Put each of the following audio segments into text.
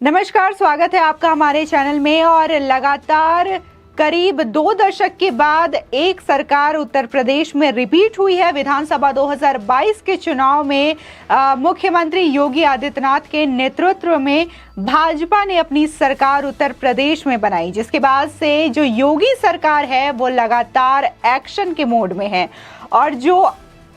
नमस्कार, स्वागत है आपका हमारे चैनल में। और लगातार करीब 2 दशक के बाद एक सरकार उत्तर प्रदेश में रिपीट हुई है। विधानसभा 2022 के चुनाव में मुख्यमंत्री योगी आदित्यनाथ के नेतृत्व में भाजपा ने अपनी सरकार उत्तर प्रदेश में बनाई, जिसके बाद से जो योगी सरकार है वो लगातार एक्शन के मोड में है और जो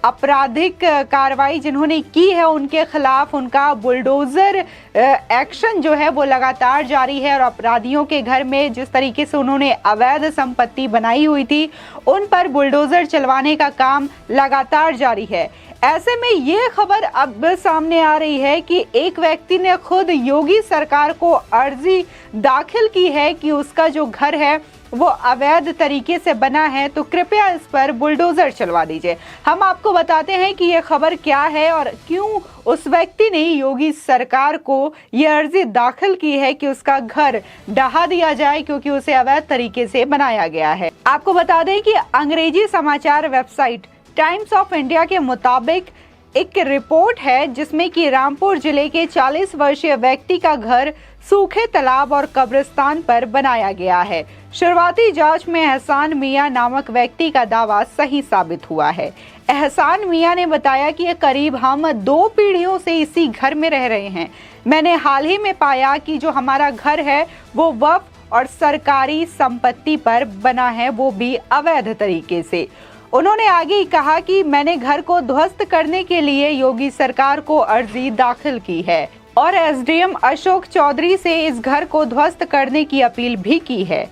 आपराधिक कार्रवाई जिन्होंने की है उनके खिलाफ उनका बुलडोजर एक्शन जो है वो लगातार जारी है। और अपराधियों के घर में जिस तरीके से उन्होंने अवैध संपत्ति बनाई हुई थी उन पर बुलडोजर चलवाने का काम लगातार जारी है। ऐसे में ये खबर अब सामने आ रही है कि एक व्यक्ति ने खुद योगी सरकार को अर्जी दाखिल की है कि उसका जो घर है वो अवैध तरीके से बना है, तो कृपया इस पर बुलडोजर चलवा दीजिए। हम आपको बताते हैं कि ये खबर क्या है और क्यों उस व्यक्ति ने योगी सरकार को ये अर्जी दाखिल की है कि उसका घर ढहा दिया जाए क्योंकि उसे अवैध तरीके से बनाया गया है। आपको बता दें कि अंग्रेजी समाचार वेबसाइट टाइम्स ऑफ इंडिया के मुताबिक एक रिपोर्ट है जिसमें कि रामपुर जिले के 40 वर्षीय व्यक्ति का घर सूखे तालाब और कब्रिस्तान पर बनाया गया है। शुरुआती जांच में एहसान मियां नामक व्यक्ति का दावा सही साबित हुआ है। एहसान मियां ने बताया कि करीब हम 2 पीढ़ियों से इसी घर में रह रहे हैं। मैंने हाल ही में पाया कि जो हमारा घर है वो वक्फ और सरकारी संपत्ति पर बना है, वो भी अवैध तरीके से। उन्होंने आगे कहा कि मैंने घर को ध्वस्त करने के लिए योगी सरकार को अर्जी दाखिल की है और एसडीएम अशोक चौधरी से इस घर को ध्वस्त करने की अपील भी की है।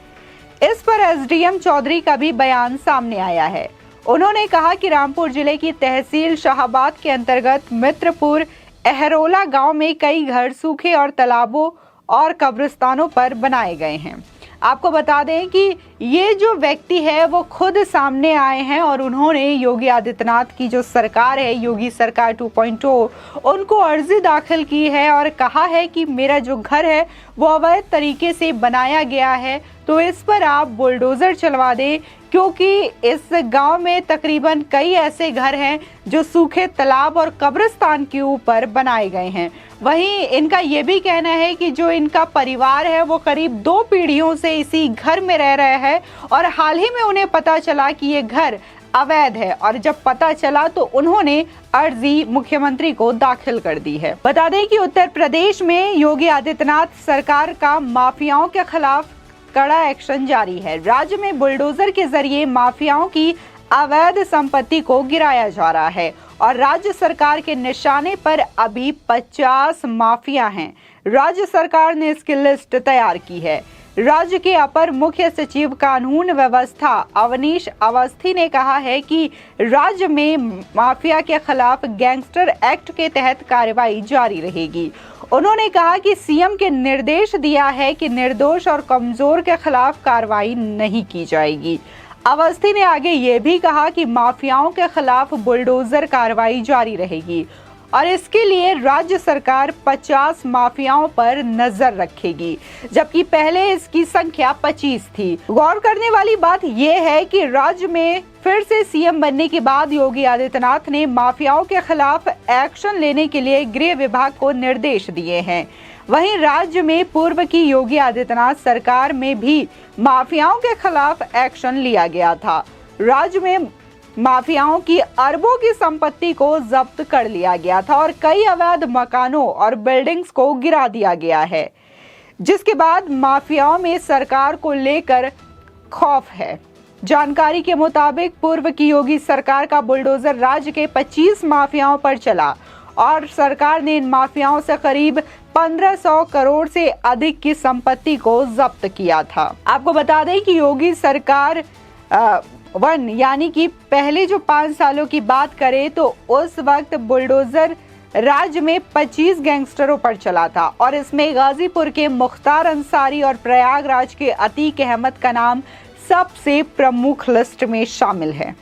इस पर एसडीएम चौधरी का भी बयान सामने आया है। उन्होंने कहा कि रामपुर जिले की तहसील शाहाबाद के अंतर्गत मित्रपुर अहरोला गांव में कई घर सूखे और तालाबों और कब्रिस्तानों पर बनाए गए हैं। आपको बता दें कि ये जो व्यक्ति है वो खुद सामने आए हैं और उन्होंने योगी आदित्यनाथ की जो सरकार है, योगी सरकार 2.0, उनको अर्जी दाखिल की है और कहा है कि मेरा जो घर है वो अवैध तरीके से बनाया गया है, तो इस पर आप बुलडोजर चलवा दें क्योंकि इस गांव में तकरीबन कई ऐसे घर हैं जो सूखे तालाब और कब्रिस्तान के ऊपर बनाए गए हैं। वहीं इनका ये भी कहना है कि जो इनका परिवार है वो करीब 2 पीढ़ियों से इसी घर में रह रहा है और हाल ही में उन्हें पता चला कि ये घर अवैध है और जब पता चला तो उन्होंने अर्जी मुख्यमंत्री को दाखिल कर दी है। बता दें कि उत्तर प्रदेश में योगी आदित्यनाथ सरकार का माफियाओं के खिलाफ कड़ा एक्शन जारी है। राज्य में बुलडोजर के जरिए माफियाओं की अवैध संपत्ति को गिराया जा रहा है और राज्य सरकार के निशाने पर अभी 50 माफिया हैं। राज्य सरकार ने इसकी लिस्ट तैयार की है। राज्य के अपर मुख्य सचिव कानून व्यवस्था अवनीश अवस्थी ने कहा है कि राज्य में माफिया के खिलाफ गैंगस्टर एक्ट के तहत कार्रवाई जारी रहेगी। उन्होंने कहा कि सीएम के निर्देश दिया है कि निर्दोष और कमजोर के खिलाफ कार्रवाई नहीं की जाएगी। अवस्थी ने आगे ये भी कहा कि माफियाओं के खिलाफ बुलडोजर कार्रवाई जारी रहेगी और इसके लिए राज्य सरकार 50 माफियाओं पर नजर रखेगी, जबकि पहले इसकी संख्या 25 थी। गौर करने वाली बात यह है कि राज्य में फिर से सीएम बनने के बाद योगी आदित्यनाथ ने माफियाओं के खिलाफ एक्शन लेने के लिए गृह विभाग को निर्देश दिए हैं। वहीं राज्य में पूर्व की योगी आदित्यनाथ सरकार में भी माफियाओं के खिलाफ एक्शन लिया गया था। राज्य में माफियाओं की अरबों की संपत्ति को जब्त कर लिया गया था और कई अवैध मकानों और बिल्डिंग्स को गिरा दिया गया है, जिसके बाद माफियाओं में सरकार को लेकर खौफ है। जानकारी के मुताबिक पूर्व की योगी सरकार का बुलडोजर राज्य के 25 माफियाओं पर चला और सरकार ने इन माफियाओं से करीब 1500 करोड़ से अधिक की संपत्ति को जब्त किया था। आपको बता दें कि योगी सरकार 1 यानी कि पहले जो 5 सालों की बात करें तो उस वक्त बुलडोजर राज्य में 25 गैंगस्टरों पर चला था और इसमें गाजीपुर के मुख्तार अंसारी और प्रयागराज के अतीक अहमद का नाम सबसे प्रमुख लिस्ट में शामिल है।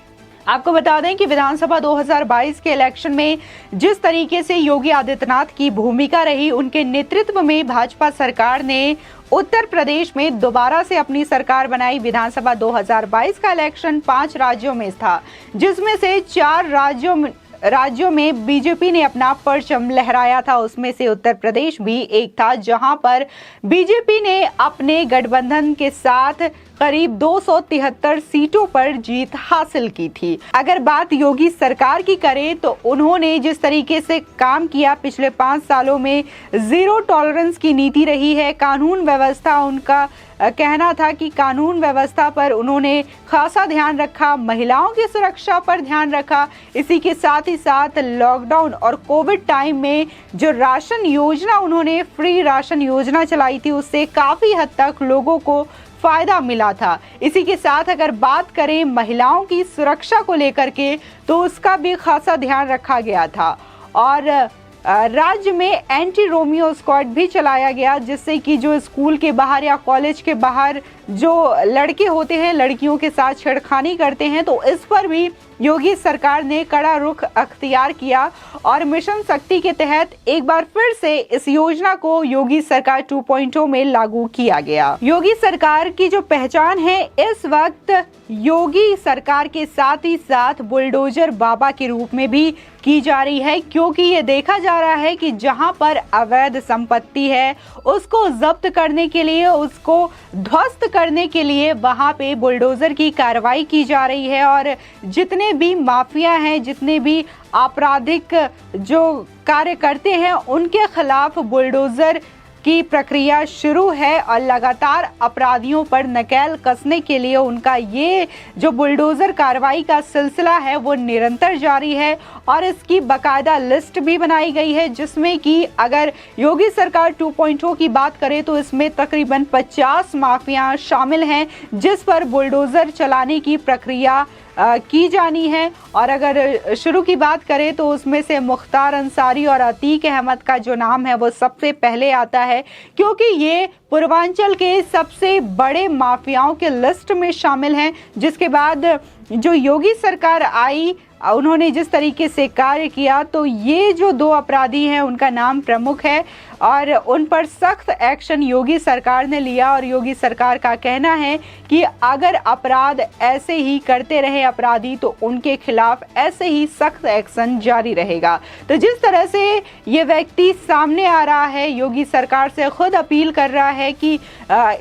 आपको बता दें कि विधानसभा 2022 के इलेक्शन में जिस तरीके से योगी आदित्यनाथ की भूमिका रही, उनके नेतृत्व में भाजपा सरकार ने उत्तर प्रदेश में दोबारा से अपनी सरकार बनाई। विधानसभा 2022 का इलेक्शन 5 राज्यों में था, जिसमें से 4 राज्यों राज्यों में बीजेपी ने अपना परचम लहराया था, उसमें से उत्तर प्रदेश भी एक था, जहां पर बीजेपी ने अपने गठबंधन के साथ करीब 273 सीटों पर जीत हासिल की थी। अगर बात योगी सरकार की करें तो उन्होंने जिस तरीके से काम किया, पिछले 5 सालों में जीरो टॉलरेंस की नीति रही है। कानून व्यवस्था, उनका कहना था कि कानून व्यवस्था पर उन्होंने खासा ध्यान रखा, महिलाओं की सुरक्षा पर ध्यान रखा। इसी के साथ ही साथ लॉकडाउन और कोविड टाइम में जो राशन योजना उन्होंने फ्री राशन योजना चलाई थी, उससे काफी हद तक लोगों को फायदा मिला था। इसी के साथ अगर बात करें महिलाओं की सुरक्षा को लेकर के, तो उसका भी खासा ध्यान रखा गया था और राज्य में एंटी रोमियो स्क्वाड भी चलाया गया, जिससे कि जो स्कूल के बाहर या कॉलेज के बाहर जो लड़के होते हैं लड़कियों के साथ छेड़खानी करते हैं, तो इस पर भी योगी सरकार ने कड़ा रुख अख्तियार किया और मिशन शक्ति के तहत एक बार फिर से इस योजना को योगी सरकार 2.0 में लागू किया गया। योगी सरकार की जो पहचान है इस वक्त योगी सरकार के साथ ही साथ बुलडोजर बाबा के रूप में भी की जा रही है, क्योंकि ये देखा जा रहा है कि जहां पर अवैध संपत्ति है उसको जब्त करने के लिए, उसको ध्वस्त करने के लिए वहां पे बुलडोजर की कार्रवाई की जा रही है और जितने भी माफिया हैं, जितने भी आपराधिक जो कार्य करते हैं, उनके खिलाफ बुलडोजर की प्रक्रिया शुरू है और लगातार अपराधियों पर नकेल कसने के लिए उनका ये जो बुलडोजर कार्रवाई का सिलसिला है वो निरंतर जारी है और इसकी बाकायदा लिस्ट भी बनाई गई है, जिसमें कि अगर योगी सरकार 2.0 की बात करें तो इसमें तकरीबन 50 माफिया शामिल हैं जिस पर बुलडोजर चलाने की प्रक्रिया की जानी है। और अगर शुरू की बात करें तो उसमें से मुख्तार अंसारी और अतीक अहमद का जो नाम है वो सबसे पहले आता है, क्योंकि ये पूर्वांचल के सबसे बड़े माफियाओं के लिस्ट में शामिल हैं। जिसके बाद जो योगी सरकार आई, उन्होंने जिस तरीके से कार्य किया, तो ये जो 2 अपराधी हैं उनका नाम प्रमुख है और उन पर सख्त एक्शन योगी सरकार ने लिया और योगी सरकार का कहना है कि अगर अपराध ऐसे ही करते रहे अपराधी तो उनके खिलाफ ऐसे ही सख्त एक्शन जारी रहेगा। तो जिस तरह से ये व्यक्ति सामने आ रहा है, योगी सरकार से खुद अपील कर रहा है कि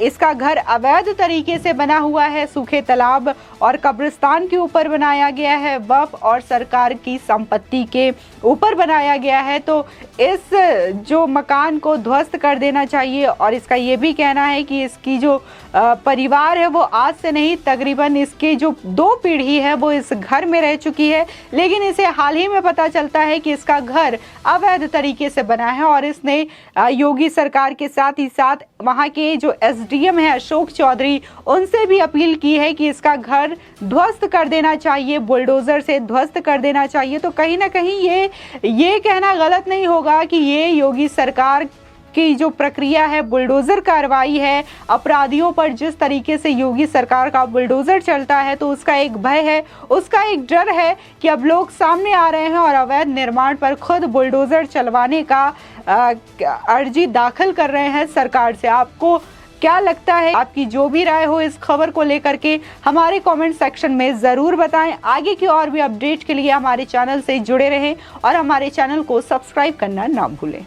इसका घर अवैध तरीके से बना हुआ है, सूखे तालाब और कब्रिस्तान के ऊपर बनाया गया है, वक्फ और सरकार की संपत्ति के ऊपर बनाया गया है, तो इस जो मकान को ध्वस्त कर देना चाहिए। और इसका ये भी कहना है कि इसकी जो परिवार है वो आज से नहीं, तकरीबन इसके जो 2 पीढ़ी है वो इस घर में रह चुकी है, लेकिन इसे हाल ही में पता चलता है कि इसका घर अवैध तरीके से बना है और इसने योगी सरकार के साथ ही साथ वहां के जो SDM है अशोक चौधरी, उनसे भी अपील की है कि इसका घर ध्वस्त कर देना चाहिए, बुलडोजर से ध्वस्त कर देना चाहिए। तो कहीं ना कहीं ये कहना गलत नहीं होगा कि ये योगी सरकार की जो प्रक्रिया है, बुलडोजर कार्रवाई है, अपराधियों पर जिस तरीके से योगी सरकार का बुलडोजर चलता है, तो उसका एक भय है, उसका एक डर है कि अब लोग सामने आ रहे हैं और अवैध निर्माण पर खुद बुलडोजर चलवाने का अर्जी दाखिल कर रहे हैं सरकार से। आपको क्या लगता है? आपकी जो भी राय हो इस खबर को लेकर के हमारे कमेंट सेक्शन में जरूर बताएं। आगे की और भी अपडेट के लिए हमारे चैनल से जुड़े रहें और हमारे चैनल को सब्सक्राइब करना ना भूलें।